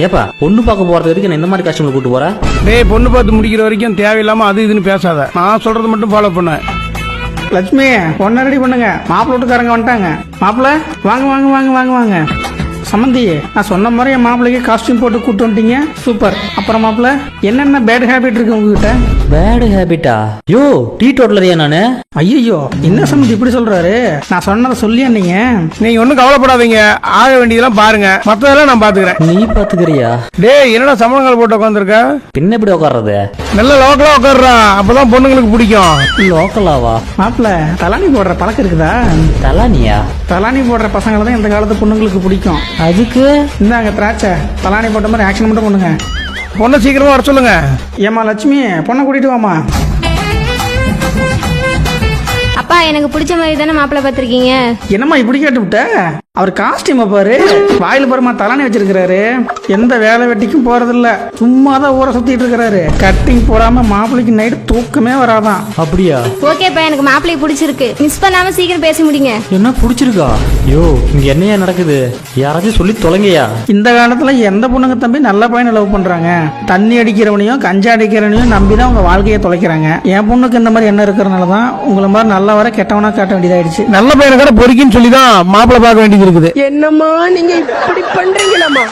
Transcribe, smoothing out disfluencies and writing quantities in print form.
ஏப்பா பொண்ணு பார்க்க போறது வரைக்கும் நான் இந்த மாதிரி கஷ்டங்களை கூட்டு போறேன். டேய் பொண்ணு பார்த்து முடிக்கிற வரைக்கும் தேவையில்லாம அது இதுன்னு பேசாத. நான் சொல்றது மட்டும் ஃபாலோ பண்ண. லட்சுமி பொண்ணை ரெடி பண்ணுங்க. மாப்பிள்ளை வீட்டுக்காரங்க வந்துட்டாங்க. மாப்பிள்ளை வாங்க வாங்க வாங்க வாங்க வாங்க. சம்மந்தி நான் சொன்ன மாதிரி என் மாப்பிள்ளைக்கு காஸ்டியூம் போட்டு கூட்டு வந்துட்டீங்க. சூப்பர். அப்புறம் மாப்பிள்ளை என்னென்ன பேட் ஹேபிட் இருக்கு உங்ககிட்ட? பேட் ஹேபிட்டா? யோ டீ டோட்டலரியா நானு? ஐயோ என்ன சம்மந்தி இப்படி சொல்றாரு? நான் சொன்னதை சொல்லியா நீங்க ஒன்னும் கவலைப்படாதீங்க. ஆக வேண்டியதெல்லாம் பாருங்க, மத்ததெல்லாம் நான் பாத்துக்கிறேன். நீ பாத்துக்கிறியா? டேய் என்னடா சமணங்கால் போட்டு உட்காந்துருக்க? பின்ன எப்படி உட்கார்றது? நல்ல லோக்கலா உட்காடுறான், அப்பதான் பொண்ணுங்களுக்கு பிடிக்கும். லோக்கலாவா? மாப்பிள்ள தலானி போடுற பழக்கம் இருக்குதா? தலானியா? தலானி போடுற பசங்களை தான் இந்த காலத்து பொண்ணுங்களுக்கு பிடிக்கும். அதுக்கு இந்தாங்க திராட்சை. தலானி போட்ட மாதிரி ஆக்ஷன் மட்டும் பண்ணுங்க. பொண்ணை சீக்கிரமா வர சொல்லுங்க. ஏமா லட்சுமி பொண்ணை கூட்டிட்டு வாமா. அப்பா எனக்கு பிடிச்ச மாதிரி தானே மாப்பிள்ளை பார்த்துருக்கீங்க. என்னம்மா இப்படி கேட்டு விட்ட? அவர் காஸ்டியூம் பாரு, வாயில பாருமா தலானி வச்சிருக்கிறாரு. எந்த வேலை வெட்டிக்கும் போறதில்ல, சும்மா தான் ஊரை சுத்திட்டு இருக்கிறாரு. கட்டிங் போடாம மாப்பிள்ளைக்கு நைட்டு தூக்கமே வராதான். அப்படியா? ஓகேப்பா எனக்கு மாப்பிள்ளை பிடிச்சிருக்கு. மிஸ் பண்ணாம சீக்கிரம் பேசி முடிங்க. என்ன பிடிச்சிருக்கா? யோ இங்க என்னையா நடக்குது? யாராச்சும் சொல்லி தொலைங்கயா. இந்த காலத்துல எந்த பொண்ணுங்க தம்பி நல்ல பையனை லவ் பண்றாங்க? தண்ணி அடிக்கிறவனையும் கஞ்சா அடிக்கிறவனையும் நம்பிதான் உங்க வாழ்க்கையை தொலைக்கிறாங்க. என் பொண்ணுக்கு இந்த மாதிரி என்ன இருக்கிறனாலதான் உங்களை மாதிரி நல்ல வர கெட்டவனா காட்ட வேண்டியதாயிடுச்சு. நல்ல பையனை கூட பொறுக்கின்னு சொல்லிதான் மாப்பிள்ளை பார்க்க வேண்டியது இருக்குது. என்னம்மா நீங்க இப்படி பண்றீங்களாமா?